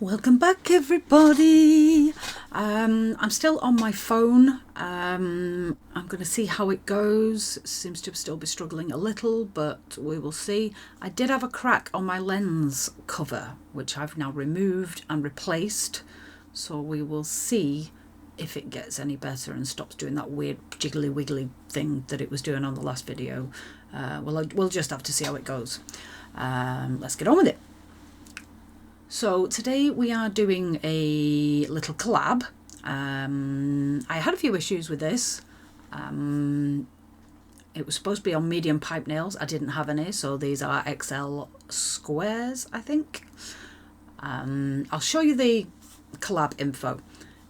Welcome back, everybody. I'm still on my phone. I'm going to see how it goes. It seems to still be struggling a little, but we will see. I did have a crack on my lens cover, which I've now removed and replaced. So we will see if it gets any better and stops doing that weird jiggly wiggly thing that it was doing on the last video. We'll just have to see how it goes. Let's get on with it. So today we are doing a little collab. I had a few issues with this. It was supposed to be on medium pipe nails. I didn't have any, so these are XL squares, I think. I'll show you the collab info.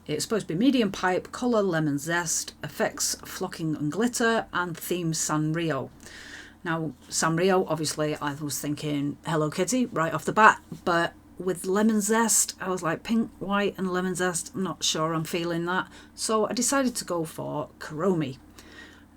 It's supposed to be medium pipe, colour lemon zest, effects flocking and glitter, and theme Sanrio. Now, Sanrio, obviously, I was thinking Hello Kitty right off the bat, but with lemon zest, I was like pink, white and lemon zest. I'm not sure I'm feeling that. So I decided to go for Kuromi.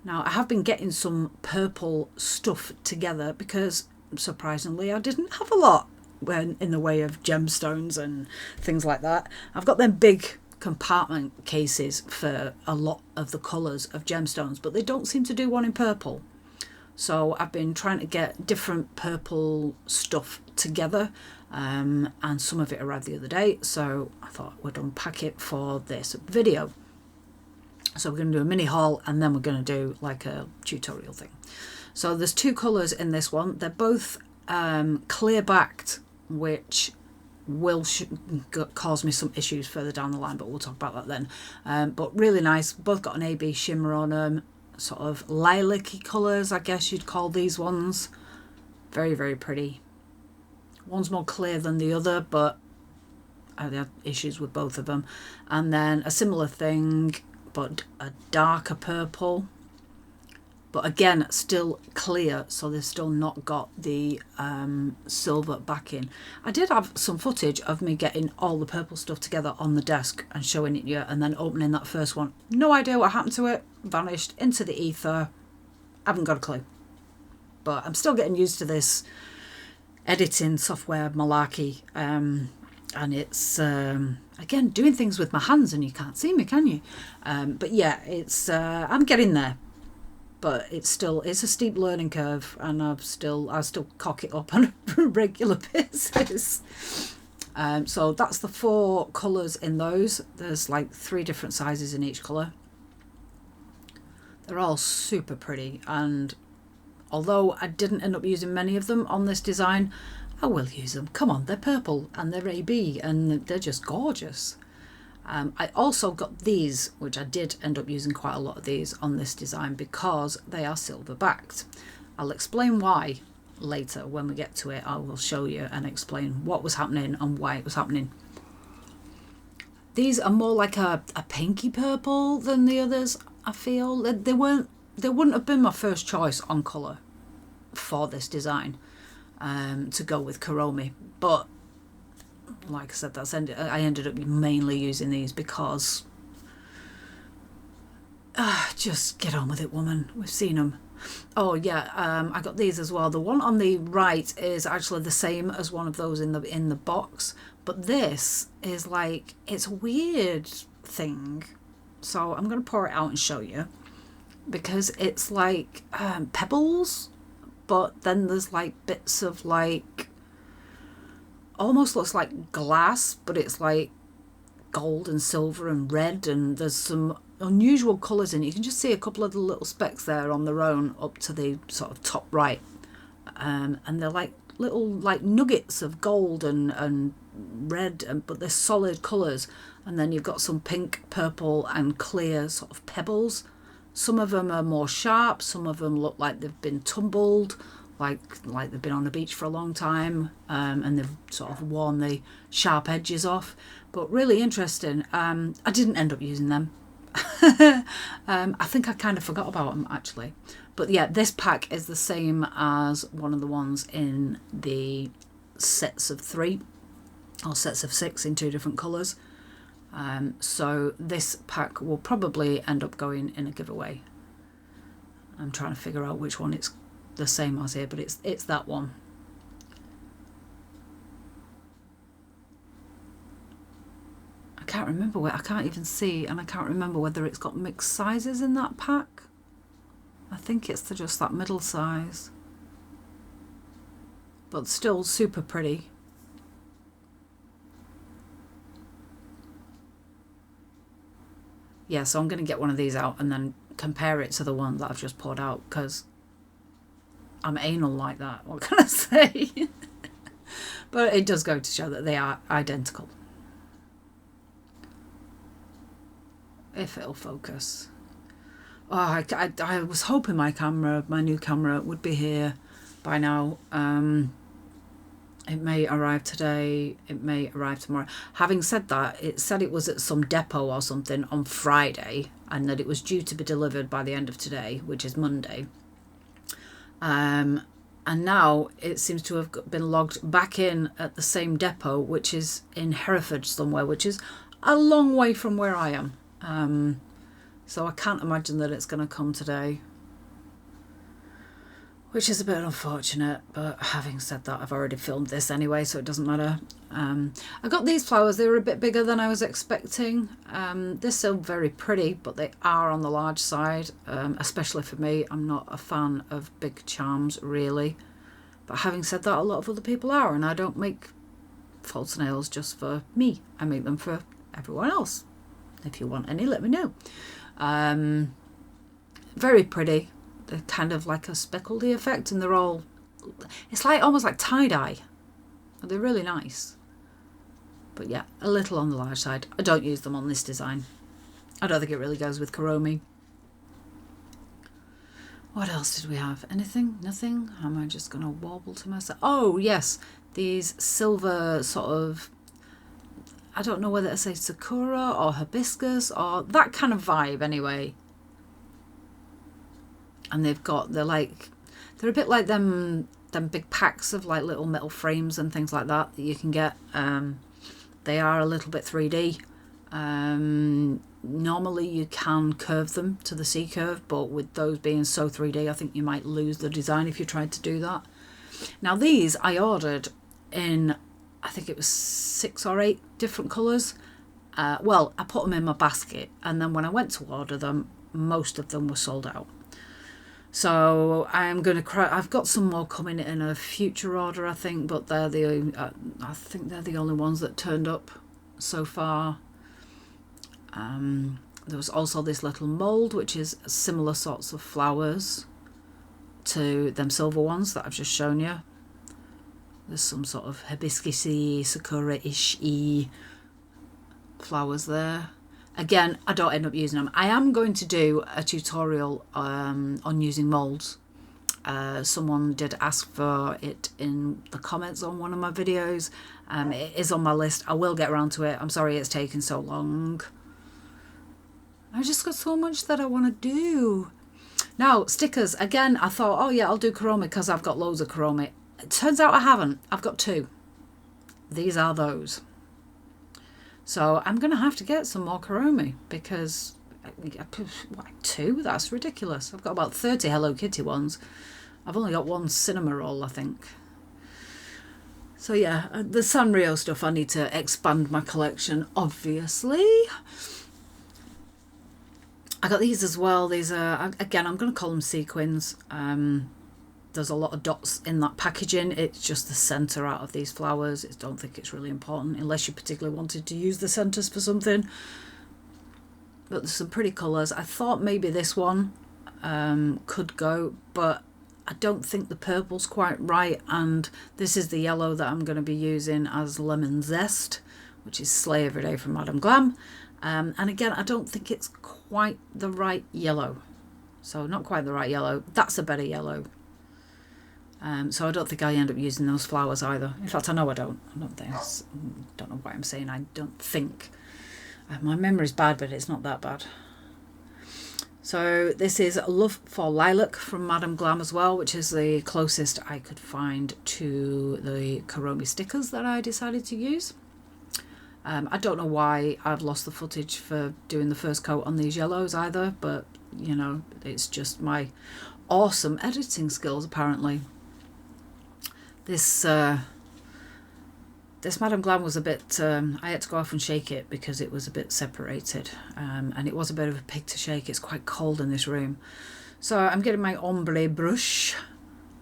Now I have been getting some purple stuff together because surprisingly I didn't have a lot when in the way of gemstones and things like that. I've got them big compartment cases for a lot of the colours of gemstones, but they don't seem to do one in purple. So I've been trying to get different purple stuff together, and some of it arrived the other day, so I thought we'd unpack it for this video. So we're going to do a mini haul and then we're going to do like a tutorial thing. So there's two colours in this one. They're both clear backed, which will cause me some issues further down the line, but we'll talk about that then. But really nice, both got an AB shimmer on them. Sort of lilac-y colours, I guess you'd call these ones. Very, very pretty. One's more clear than the other, but I had issues with both of them. And then a similar thing, but a darker purple. But again, still clear, so they've still not got the silver backing. I did have some footage of me getting all the purple stuff together on the desk and showing it you, and then opening that first one. No idea what happened to it. Vanished into the ether. Haven't got a clue. But I'm still getting used to this editing software malarkey. And it's, again, doing things with my hands and you can't see me, can you? But yeah, it's I'm getting there. But it's a steep learning curve, and I still cock it up on a regular basis. So that's the 4 colours in those. There's like 3 different sizes in each colour. They're all super pretty, and although I didn't end up using many of them on this design, I will use them. Come on, they're purple and they're AB and they're just gorgeous. I also got these, which I did end up using quite a lot of these on this design because they are silver backed. I'll explain why later when we get to it. I will show you and explain what was happening and why it was happening. These are more like a pinky purple than the others, I feel. They wouldn't have been my first choice on colour for this design to go with Kuromi, but like I said, I ended up mainly using these because just get on with it, woman. We've seen them. Oh yeah, I got these as well. The one on the right is actually the same as one of those in the box, but this is like, it's a weird thing. So I'm going to pour it out and show you, because it's like pebbles, but then there's like bits of like, almost looks like glass, but it's like gold and silver and red, and there's some unusual colours in it. You can just see a couple of the little specks there on their own up to the sort of top right, and they're like little like nuggets of gold and red, but they're solid colours. And then you've got some pink, purple and clear sort of pebbles. Some of them are more sharp, some of them look like they've been tumbled, like they've been on the beach for a long time, and they've sort of worn the sharp edges off. But really interesting. I didn't end up using them. I think I kind of forgot about them actually. But yeah, this pack is the same as one of the ones in the sets of 3 or sets of 6 in 2 different colours. So this pack will probably end up going in a giveaway. I'm trying to figure out which one it's the same as here, but it's that one. can't remember where, I can't even see, and I can't remember whether it's got mixed sizes in that pack. I think it's just that middle size. But still super pretty. Yeah, so I'm going to get one of these out and then compare it to the one that I've just poured out, because I'm anal like that. What can I say? But it does go to show that they are identical. If it'll focus. Oh, I was hoping my new camera would be here by now. It may arrive today, it may arrive tomorrow. Having said that, it said it was at some depot or something on Friday, and that it was due to be delivered by the end of today, which is Monday. And now it seems to have been logged back in at the same depot, which is in Hereford somewhere, which is a long way from where I am. So I can't imagine that it's going to come today, which is a bit unfortunate. But having said that, I've already filmed this anyway, so it doesn't matter. I got these flowers. They were a bit bigger than I was expecting. They're still very pretty, but they are on the large side, especially for me. I'm not a fan of big charms, really. But having said that, a lot of other people are, and I don't make false nails just for me. I make them for everyone else. If you want any, let me know. Very pretty. They're kind of like a speckledy effect, and they're all, it's like almost like tie-dye. They're really nice. But yeah, a little on the large side. I don't use them on this design. I don't think it really goes with Kuromi. What else did we have? Anything? Nothing? Am I just going to wobble to myself? Oh, yes. These silver sort of, I don't know whether to say sakura or hibiscus or that kind of vibe anyway. And they're a bit like them big packs of like little metal frames and things like that you can get. They are a little bit 3D. Normally you can curve them to the C curve, but with those being so 3D, I think you might lose the design if you tried to do that. Now these I ordered in, I think it was 6 or 8 different colours. Well, I put them in my basket, and then when I went to order them, most of them were sold out. So I'm going to I've got some more coming in a future order, I think, but they're I think they're the only ones that turned up so far. There was also this little mould, which is similar sorts of flowers to them silver ones that I've just shown you. There's some sort of hibiscus-y, sakura-ish-y flowers there. Again, I don't end up using them. I am going to do a tutorial on using moulds. Someone did ask for it in the comments on one of my videos. It is on my list. I will get around to it. I'm sorry it's taken so long. I've just got so much that I want to do. Now, stickers. Again, I thought, oh yeah, I'll do Kuromi because I've got loads of Kuromi. It turns out I haven't. I've got 2. These are those. So I'm going to have to get some more Kuromi because, like 2? That's ridiculous. I've got about 30 Hello Kitty ones. I've only got 1 cinema roll, I think. So yeah, the Sanrio stuff, I need to expand my collection, obviously. I got these as well. These are, again, I'm going to call them sequins. There's a lot of dots in that packaging. It's just the centre out of these flowers. I don't think it's really important unless you particularly wanted to use the centres for something. But there's some pretty colours. I thought maybe this one could go, but I don't think the purple's quite right. And this is the yellow that I'm going to be using as Lemon Zest, which is Slay Every Day from Madame Glam. And again, I don't think it's quite the right yellow. So not quite the right yellow. That's a better yellow. So I don't think I end up using those flowers either. In fact, I know I don't. I don't know why I'm saying I don't think. My memory's bad, but it's not that bad. So this is Love for Lilac from Madame Glam as well, which is the closest I could find to the Kuromi stickers that I decided to use. I don't know why I've lost the footage for doing the first coat on these yellows either, but, you know, it's just my awesome editing skills, apparently. This this Madame Glam was a bit, I had to go off and shake it because it was a bit separated, and it was a bit of a pig to shake. It's quite cold in this room. So I'm getting my Ombre brush.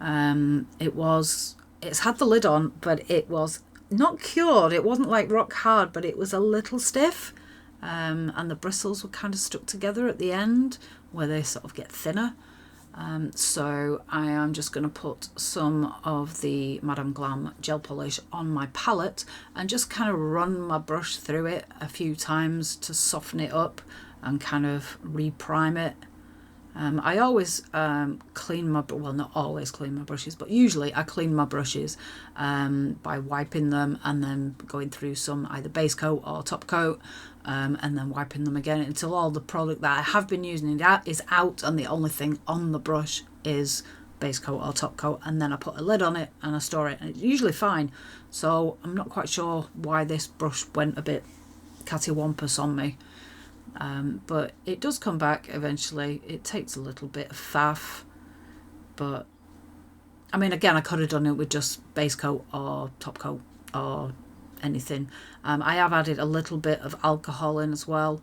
It's had the lid on, but it was not cured. It wasn't like rock hard, but it was a little stiff, and the bristles were kind of stuck together at the end where they sort of get thinner. So I am just going to put some of the Madame Glam gel polish on my palette and just kind of run my brush through it a few times to soften it up and kind of reprime it. I always clean my, well, not always clean my brushes, but usually I clean my brushes by wiping them and then going through some either base coat or top coat, and then wiping them again until all the product that I have been using is out and the only thing on the brush is base coat or top coat, and then I put a lid on it and I store it, and it's usually fine. So I'm not quite sure why this brush went a bit cattywampus on me. But it does come back eventually. It takes a little bit of faff, but I mean, again, I could have done it with just base coat or top coat or anything. I have added a little bit of alcohol in as well.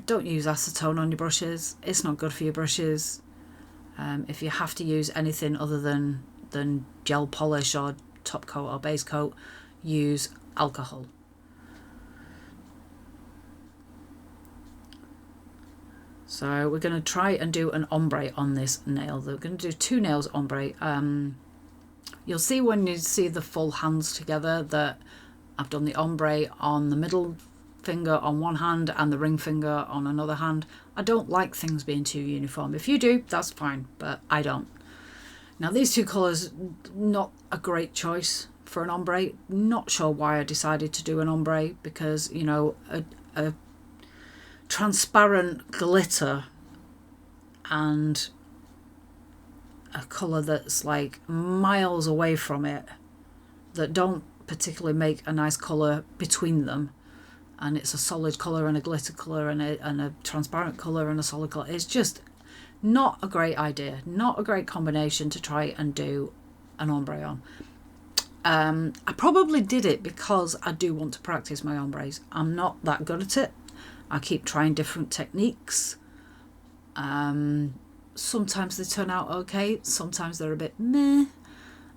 Don't use acetone on your brushes. It's not good for your brushes. If you have to use anything other than gel polish or top coat or base coat, use alcohol. So we're going to try and do an ombre on this nail. We're going to do 2 nails ombre. You'll see when you see the full hands together that I've done the ombre on the middle finger on one hand and the ring finger on another hand. I don't like things being too uniform. If you do, that's fine, but I don't. Now these 2 colours, not a great choice for an ombre. Not sure why I decided to do an ombre, because, you know, a transparent glitter and a colour that's like miles away from it, that don't particularly make a nice colour between them, and it's a solid colour and a glitter colour and a transparent colour and a solid colour. It's just not a great idea, not a great combination to try and do an ombre on. I probably did it because I do want to practice my ombres. I'm not that good at it. I keep trying different techniques. Sometimes they turn out okay, sometimes they're a bit meh.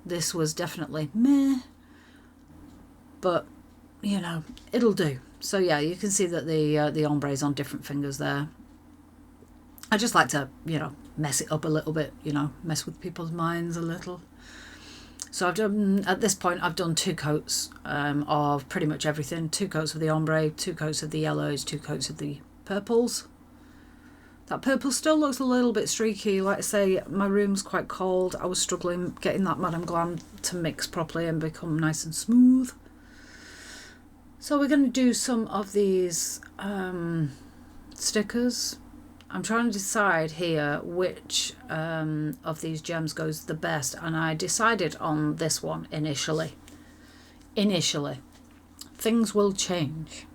This was definitely meh, but you know, it'll do. So yeah, you can see that the ombre is on different fingers there. I just like to, you know, mess it up a little bit, you know, mess with people's minds a little. So I've done, at this point, I've done 2 coats of pretty much everything. 2 coats of the ombre, 2 coats of the yellows, 2 coats of the purples. That purple still looks a little bit streaky. Like I say, my room's quite cold. I was struggling getting that Madame Glam to mix properly and become nice and smooth. So we're going to do some of these stickers. I'm trying to decide here which of these gems goes the best, and I decided on this one initially. Things will change,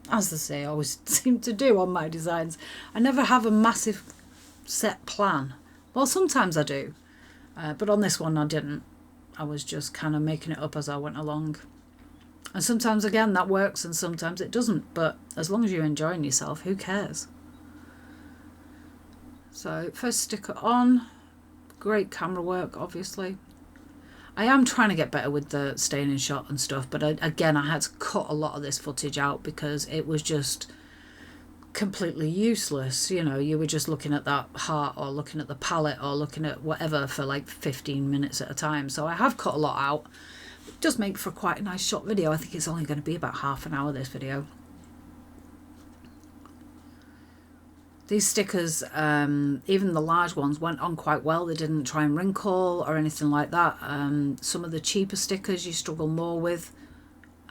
as they say, I always seem to do on my designs. I never have a massive set plan. Well, sometimes I do, but on this one I didn't. I was just kind of making it up as I went along. And sometimes, again, that works and sometimes it doesn't, but as long as you're enjoying yourself, who cares? So first sticker on, great camera work obviously. I am trying to get better with the staying in shot and stuff, but again I had to cut a lot of this footage out because it was just completely useless. You know, you were just looking at that heart or looking at the palette or looking at whatever for like 15 minutes at a time. So I have cut a lot out. It does make for quite a nice short video. I think it's only going to be about half an hour, this video. These stickers, even the large ones, went on quite well. They didn't try and wrinkle or anything like that. Some of the cheaper stickers you struggle more with.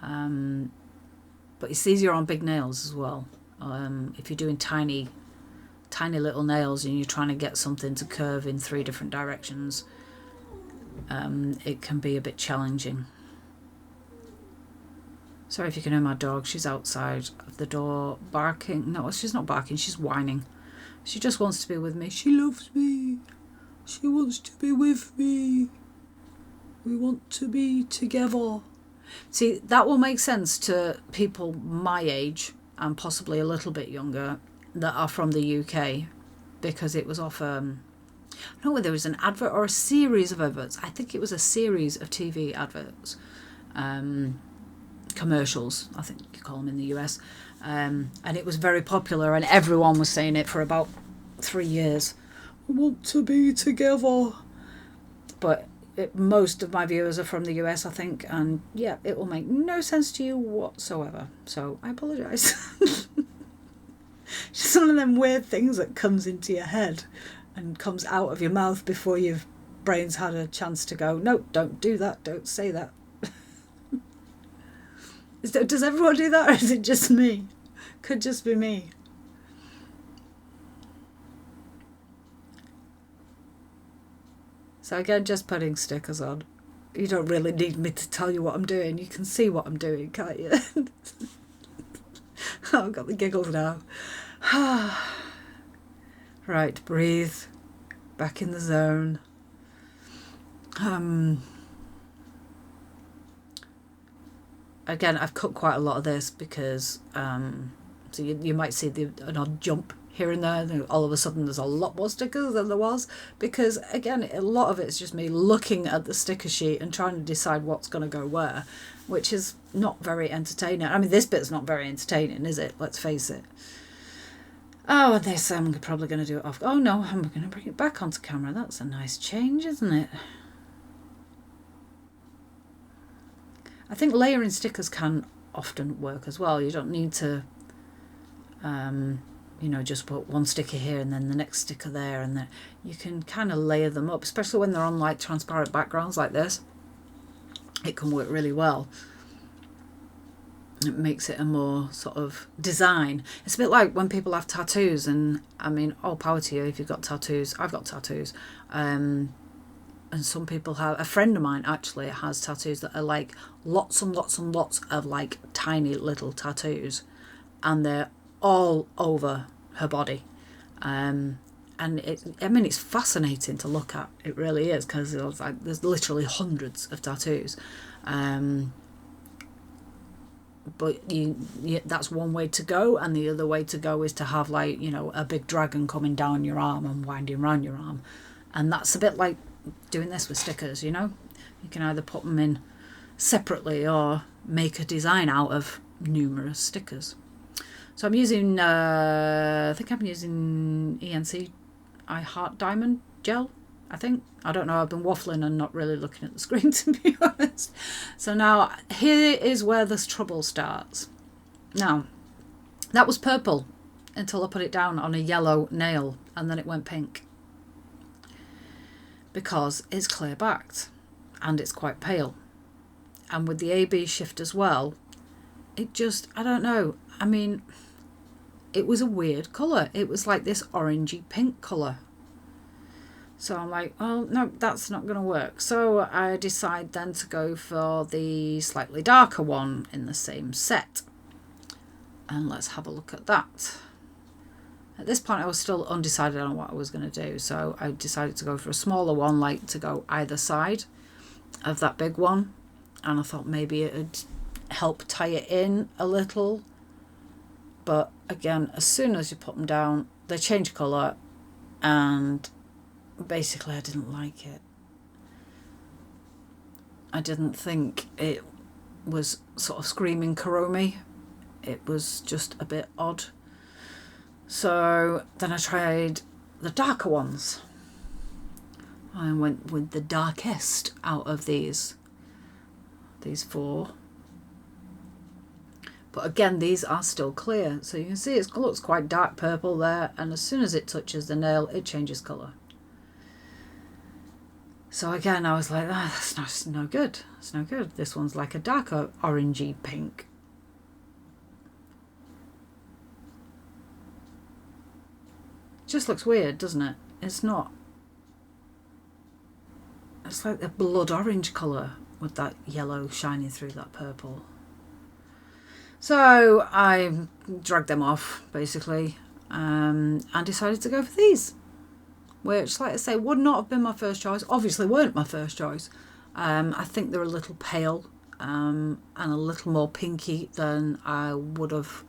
But it's easier on big nails as well. If you're doing tiny little nails and you're trying to get something to curve in 3 different directions, it can be a bit challenging. Sorry if you can hear my dog. She's outside of the door barking. No, she's not barking. She's whining. She just wants to be with me. She loves me. She wants to be with me. We want to be together. See, that will make sense to people my age and possibly a little bit younger that are from the UK, because it was off, I don't know whether it was an advert or a series of adverts. I think it was a series of TV adverts, commercials, I think you call them in the US. And it was very popular and everyone was saying it for about 3 years. Want to be together. But most of my viewers are from the US, I think, and yeah, it will make no sense to you whatsoever. So I apologise. Just one of them weird things that comes into your head and comes out of your mouth before your brain's had a chance to go, no, don't do that, don't say that. Does everyone do that, or is it just me? Could just be me. So again, just putting stickers on. You don't really need me to tell you what I'm doing. You can see what I'm doing, can't you? Oh, I've got the giggles now. Right, breathe. Back in the zone. Again, I've cut quite a lot of this because so you might see an odd jump here and there. And all of a sudden there's a lot more stickers than there was, because again, a lot of it's just me looking at the sticker sheet and trying to decide what's going to go where, which is not very entertaining. I mean, this bit's not very entertaining, is it? Let's face it. Oh, and this, I'm probably going to do it off. Oh no, I'm going to bring it back onto camera. That's a nice change, isn't it? I think layering stickers can often work as well. You don't need to, you know, just put one sticker here and then the next sticker there, and then you can kind of layer them up, especially when they're on like transparent backgrounds like this. It can work really well. It makes it a more sort of design. It's a bit like when people have tattoos, and I mean, all power to you if you've got tattoos. I've got tattoos. And some people have, a friend of mine actually has tattoos that are like lots and lots and lots of like tiny little tattoos, and they're all over her body. And it, I mean, it's fascinating to look at. It really is, because like, there's literally hundreds of tattoos. But that's one way to go, and the other way to go is to have like, you know, a big dragon coming down your arm and winding around your arm, and that's a bit like doing this with stickers. You know, you can either put them in separately or make a design out of numerous stickers. So I'm using I think I'm using ENC I Heart Diamond gel, I think. I don't know, I've been waffling and not really looking at the screen, to be honest. So now here is where this trouble starts. Now, that was purple until I put it down on a yellow nail, and then it went pink, because it's clear backed and it's quite pale. And with the AB shift as well, it just, I don't know, I mean, it was a weird colour. It was like this orangey pink colour. So I'm like, well, no, that's not going to work. So I decide then to go for the slightly darker one in the same set. And let's have a look at that. At this point, I was still undecided on what I was going to do. So I decided to go for a smaller one, like to go either side of that big one. And I thought maybe it would help tie it in a little. But again, as soon as you put them down, they change colour, and basically I didn't like it. I didn't think it was sort of screaming Kuromi. It was just a bit odd. So then I tried the darker ones. I went with the darkest out of these four. But again, these are still clear. So you can see it looks quite dark purple there, and as soon as it touches the nail, it changes colour. So again, I was like, that's no good. It's no good. This one's like a darker orangey pink. Just looks weird, doesn't it? It's not. It's like a blood orange colour with that yellow shining through that purple. So I dragged them off, basically, and decided to go for these, which, like I say, would not have been my first choice. Obviously weren't my first choice. I think they're a little pale and a little more pinky than I would have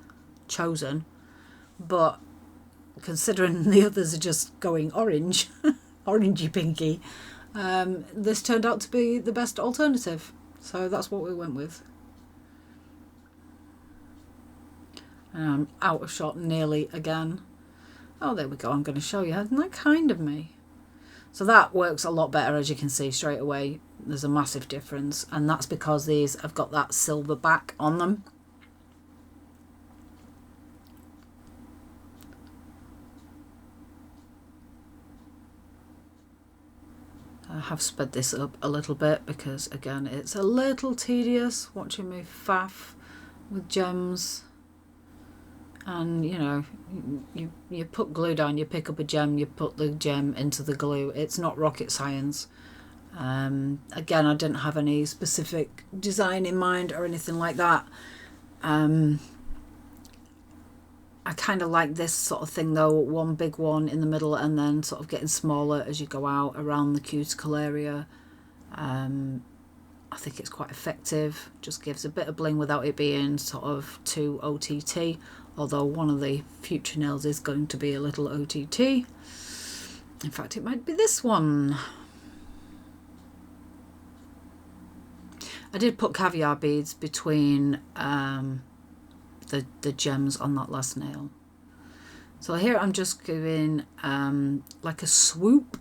chosen. But considering the others are just going orange, orangey pinky, this turned out to be the best alternative. So that's what we went with. And I'm out of shot nearly again. Oh, there we go. I'm going to show you. Isn't that kind of me? So that works a lot better, as you can see straight away. There's a massive difference, and that's because these have got that silver back on them. I have sped this up a little bit because, again, it's a little tedious watching me faff with gems. And, you know, you put glue down, you pick up a gem, you put the gem into the glue. It's not rocket science. Again, I didn't have any specific design in mind or anything like that. I kind of like this sort of thing though, one big one in the middle and then sort of getting smaller as you go out around the cuticle area. I think it's quite effective, just gives a bit of bling without it being sort of too OTT, although one of the future nails is going to be a little OTT. In fact, it might be this one. I did put caviar beads between the gems on that last nail. So here I'm just giving like a swoop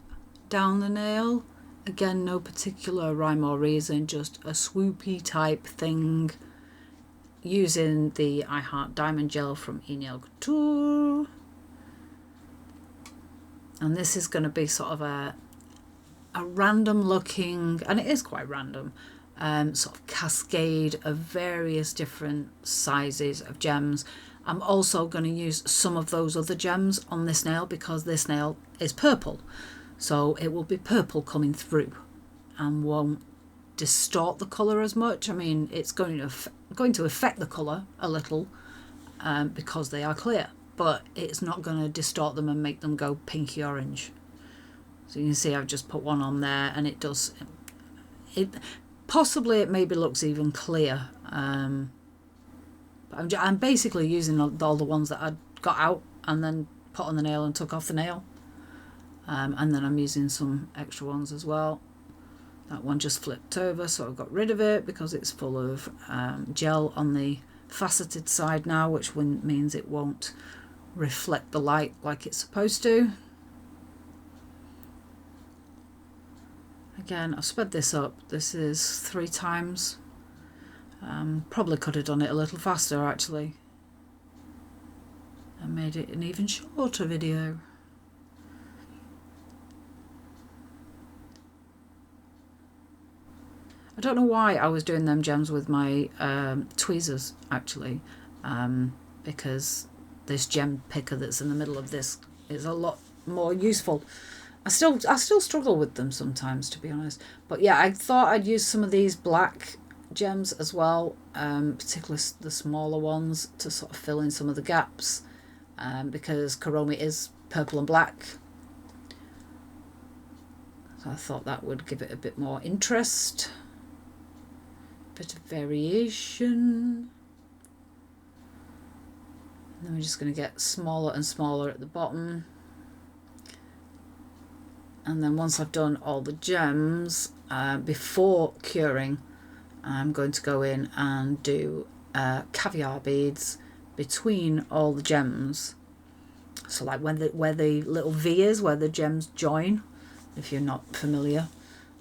down the nail. Again, no particular rhyme or reason, just a swoopy type thing, using the I Heart Diamond Gel from eNail Couture. And this is going to be sort of a random looking, and it is quite random, sort of cascade of various different sizes of gems. I'm also going to use some of those other gems on this nail because this nail is purple. So it will be purple coming through and won't distort the colour as much. I mean, it's going to affect the colour a little because they are clear, but it's not going to distort them and make them go pinky orange. So you can see I've just put one on there, and it does, possibly it maybe looks even clear. But I'm basically using all the ones that I got out and then put on the nail and took off the nail. And then I'm using some extra ones as well. That one just flipped over, so I got rid of it because it's full of gel on the faceted side now, which means it won't reflect the light like it's supposed to. Again, I've sped this up. This is 3 times. Probably could have done it a little faster actually. I made it an even shorter video. I don't know why I was doing them gems with my tweezers actually, because this gem picker that's in the middle of this is a lot more useful. I still struggle with them sometimes, to be honest. But yeah, I thought I'd use some of these black gems as well, particularly the smaller ones, to sort of fill in some of the gaps, because Kuromi is purple and black. So I thought that would give it a bit more interest. Bit of variation. And then we're just going to get smaller and smaller at the bottom. And then once I've done all the gems, before curing, I'm going to go in and do caviar beads between all the gems. So like where the little V is, where the gems join, if you're not familiar.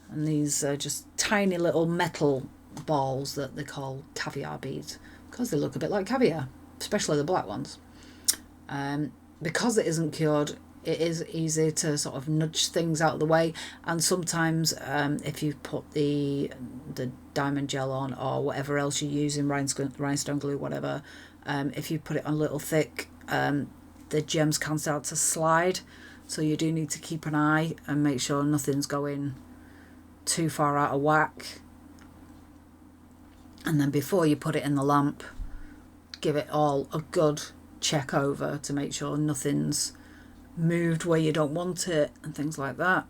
And these are just tiny little metal balls that they call caviar beads because they look a bit like caviar, especially the black ones. Because it isn't cured, it is easy to sort of nudge things out of the way, and sometimes if you put the diamond gel on or whatever else you're using, rhinestone glue, whatever, if you put it on a little thick, the gems can start to slide, so you do need to keep an eye and make sure nothing's going too far out of whack. And then before you put it in the lamp, give it all a good check over to make sure nothing's moved where you don't want it and things like that.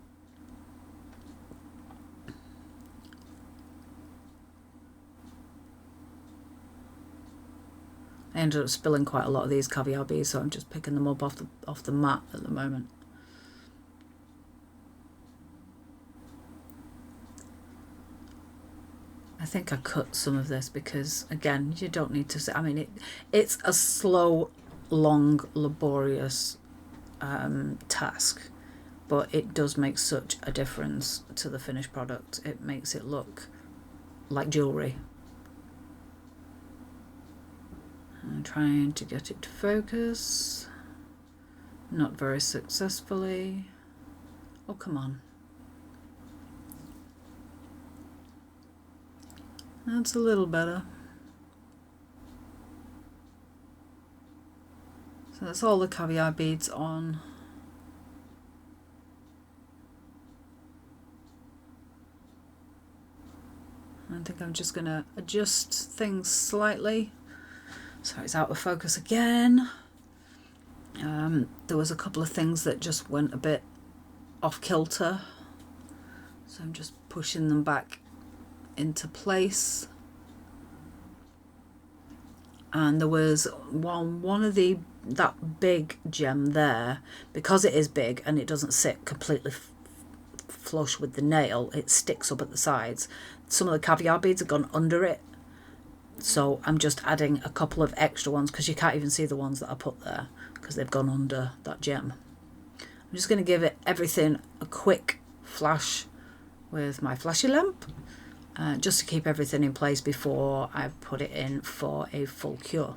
I ended up spilling quite a lot of these caviar beads, so I'm just picking them up off the mat at the moment. I think I cut some of this because, again, you don't need to say, I mean, it's a slow, long, laborious task, but it does make such a difference to the finished product. It makes it look like jewellery. I'm trying to get it to focus. Not very successfully. Oh, come on. That's a little better. So that's all the caviar beads on. I think I'm just going to adjust things slightly. So it's out of focus again. There was a couple of things that just went a bit off kilter. So I'm just pushing them back into place. And there was one of that big gem there, because it is big and it doesn't sit completely flush with the nail, it sticks up at the sides. Some of the caviar beads have gone under it, so I'm just adding a couple of extra ones because you can't even see the ones that I put there because they've gone under that gem. I'm just going to give it everything a quick flash with my flashy lamp, just to keep everything in place before I put it in for a full cure.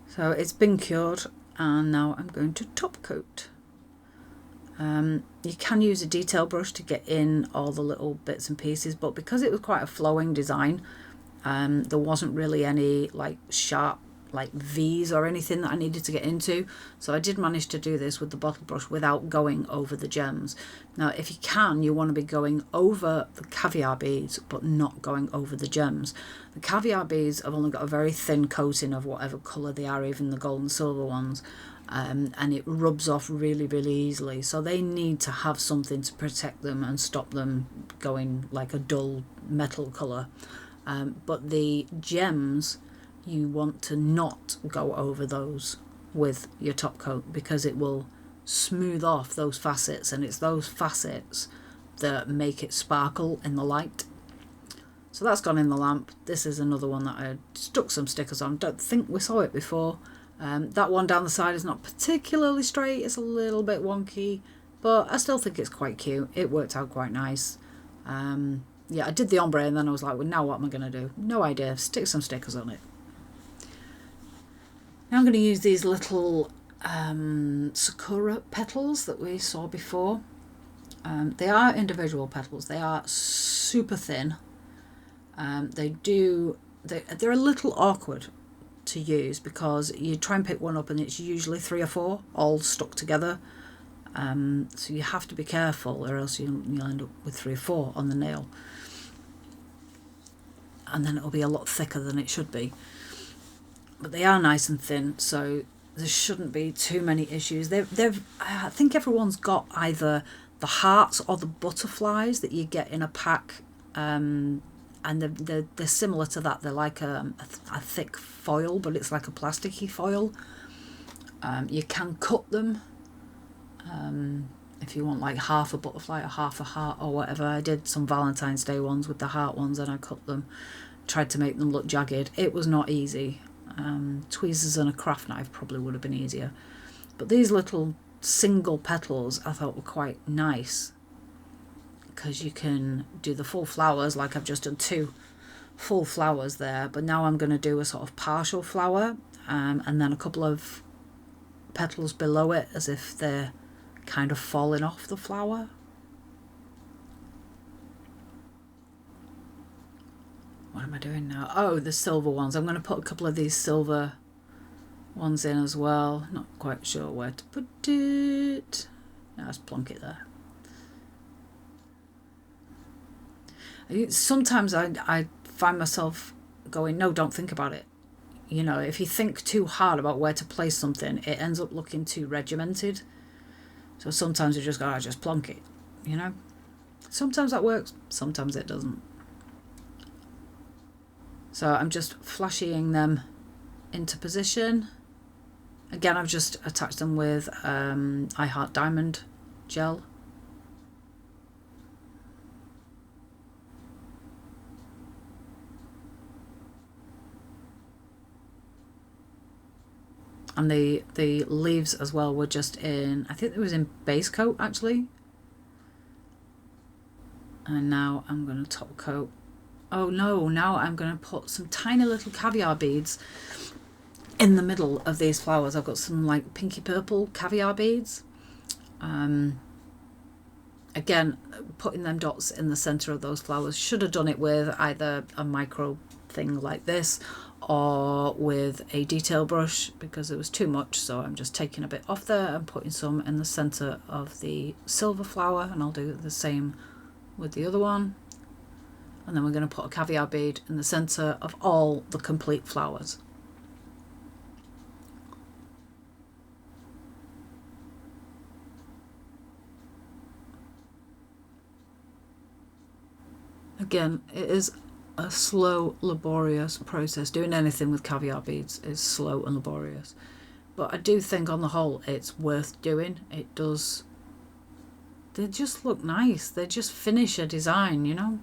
So it's been cured, and now I'm going to top coat. You can use a detail brush to get in all the little bits and pieces, but because it was quite a flowing design, there wasn't really any like sharp like V's or anything that I needed to get into, so I did manage to do this with the bottle brush without going over the gems. Now if you can, you want to be going over the caviar beads but not going over the gems. The caviar beads have only got a very thin coating of whatever colour they are, even the gold and silver ones, and it rubs off really easily, so they need to have something to protect them and stop them going like a dull metal colour. But the gems, you want to not go over those with your top coat because it will smooth off those facets, and it's those facets that make it sparkle in the light. So that's gone in the lamp. This is another one that I stuck some stickers on. Don't think we saw it before. That one down the side is not particularly straight, it's a little bit wonky, but I still think it's quite cute. It worked out quite nice. Yeah, I did the ombre and then I was like, well, now what am I going to do? No idea. Stick some stickers on it. Now I'm going to use these little sakura petals that we saw before. They are individual petals. They are super thin. They're a little awkward to use because you try and pick one up and it's usually 3 or 4 all stuck together. So you have to be careful or else you'll end up with 3 or 4 on the nail. And then it'll be a lot thicker than it should be. But they are nice and thin, so there shouldn't be too many issues. I think everyone's got either the hearts or the butterflies that you get in a pack, and they're similar to that. They're like a thick foil, but it's like a plasticky foil. You can cut them if you want like half a butterfly or half a heart or whatever. I did some Valentine's Day ones with the heart ones and I cut them, tried to make them look jagged. It was not easy. Tweezers and a craft knife probably would have been easier, but these little single petals I thought were quite nice because you can do the full flowers, like I've just done 2 full flowers there, but now I'm going to do a sort of partial flower, and then a couple of petals below it as if they're kind of falling off the flower. What am I doing now? Oh, the silver ones. I'm going to put a couple of these silver ones in as well. Not quite sure where to put it. No, let's plonk it there. Sometimes I find myself going, no, don't think about it. You know, if you think too hard about where to place something, it ends up looking too regimented. So sometimes you just go, just plonk it, you know. Sometimes that works, sometimes it doesn't. So I'm just flashing them into position. Again, I've just attached them with I Heart Diamond gel. And the leaves as well were just in, I think it was in base coat actually. And now I'm going to top coat. Oh no, now I'm going to put some tiny little caviar beads in the middle of these flowers. I've got some like pinky purple caviar beads. Again, putting them dots in the center of those flowers. Should have done it with either a micro thing like this or with a detail brush because it was too much, so I'm just taking a bit off there and putting some in the center of the silver flower, and I'll do the same with the other one. And then we're going to put a caviar bead in the center of all the complete flowers. Again, it is a slow, laborious process. Doing anything with caviar beads is slow and laborious. But I do think on the whole it's worth doing. It does. They just look nice. They just finish a design, you know?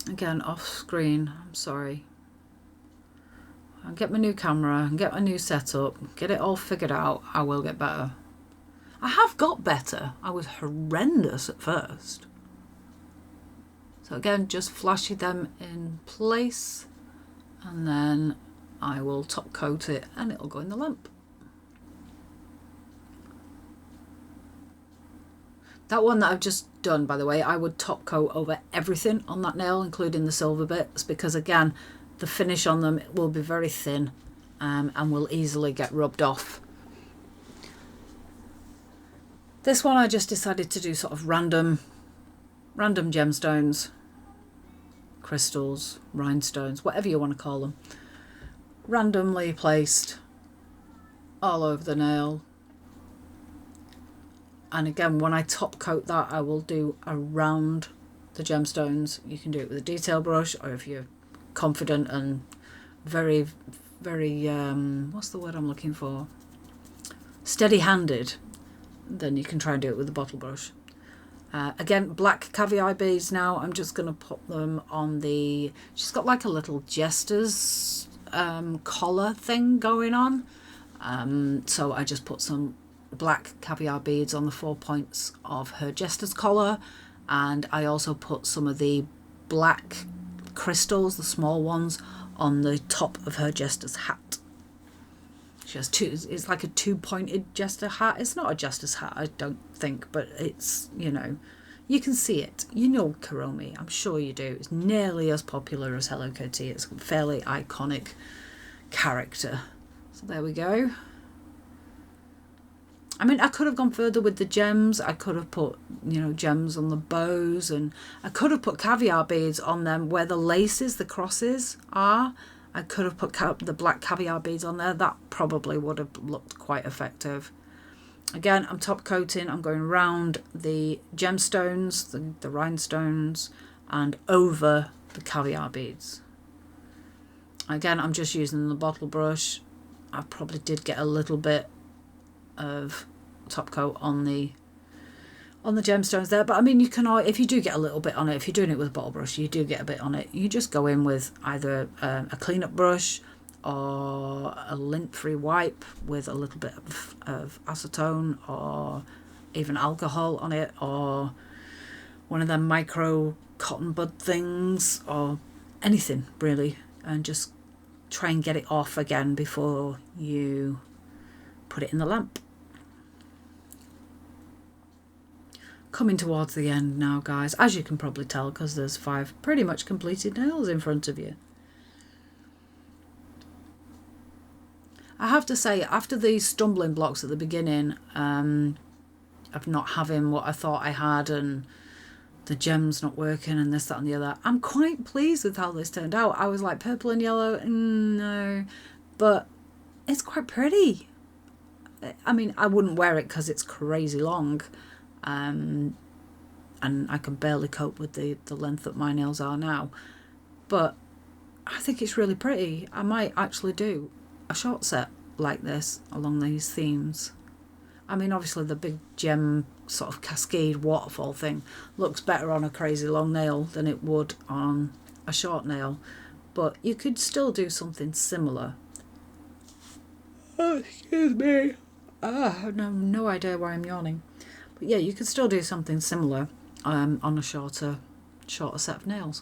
Again, off screen, I'm sorry. I'll get my new camera and get my new setup, get it all figured out. I will get better. I have got better. I was horrendous at first. So again, just flashing them in place, and then I will top coat it and it'll go in the lamp. That one that I've just done, by the way, I would top coat over everything on that nail, including the silver bits, because again, the finish on them will be very thin and will easily get rubbed off. This one I just decided to do sort of random gemstones, crystals, rhinestones, whatever you want to call them, randomly placed all over the nail. And again, when I top coat that, I will do around the gemstones. You can do it with a detail brush, or if you're confident and very, very, what's the word I'm looking for? Steady-handed, then you can try and do it with a bottle brush. Again, black caviar beads now. I'm just going to put them on the... She's got like a little jester's collar thing going on. So I just put some black caviar beads on the 4 points of her jester's collar, and I also put some of the black crystals, the small ones, on the top of her jester's hat. She has two, it's like a two-pointed jester hat. It's not a jester's hat, I don't think, but it's, you know, you can see it. You know Kuromi, I'm sure you do. It's nearly as popular as Hello Kitty. It's a fairly iconic character. So there we go. I mean, I could have gone further with the gems. I could have put, you know, gems on the bows, and I could have put caviar beads on them where the laces, the crosses are. I could have put the black caviar beads on there. That probably would have looked quite effective. Again, I'm top coating. I'm going around the gemstones, the rhinestones, and over the caviar beads. Again, I'm just using the bottle brush. I probably did get a little bit of top coat on the gemstones there, but I mean, you can, if you do get a little bit on it, if you're doing it with a bottle brush, you do get a bit on it, you just go in with either a cleanup brush or a lint-free wipe with a little bit of acetone or even alcohol on it, or one of them micro cotton bud things, or anything really, and just try and get it off again before you put it in the lamp. Coming towards the end now, guys, as you can probably tell, because there's 5 pretty much completed nails in front of you. I have to say, after these stumbling blocks at the beginning, of not having what I thought I had, and the gems not working, and this, that and the other, I'm quite pleased with how this turned out. I was like, purple and yellow, no, but it's quite pretty. I mean, I wouldn't wear it because it's crazy long, and I can barely cope with the length that my nails are now. But I think it's really pretty. I might actually do a short set like this along these themes. I mean, obviously the big gem sort of cascade waterfall thing looks better on a crazy long nail than it would on a short nail, but you could still do something similar. Oh, excuse me. I have no idea why I'm yawning. But yeah, you could still do something similar on a shorter set of nails.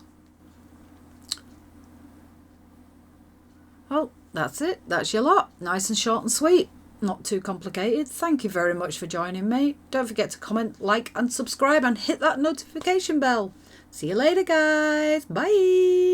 Well, that's it. That's your lot. Nice and short and sweet. Not too complicated. Thank you very much for joining me. Don't forget to comment, like and subscribe and hit that notification bell. See you later, guys. Bye.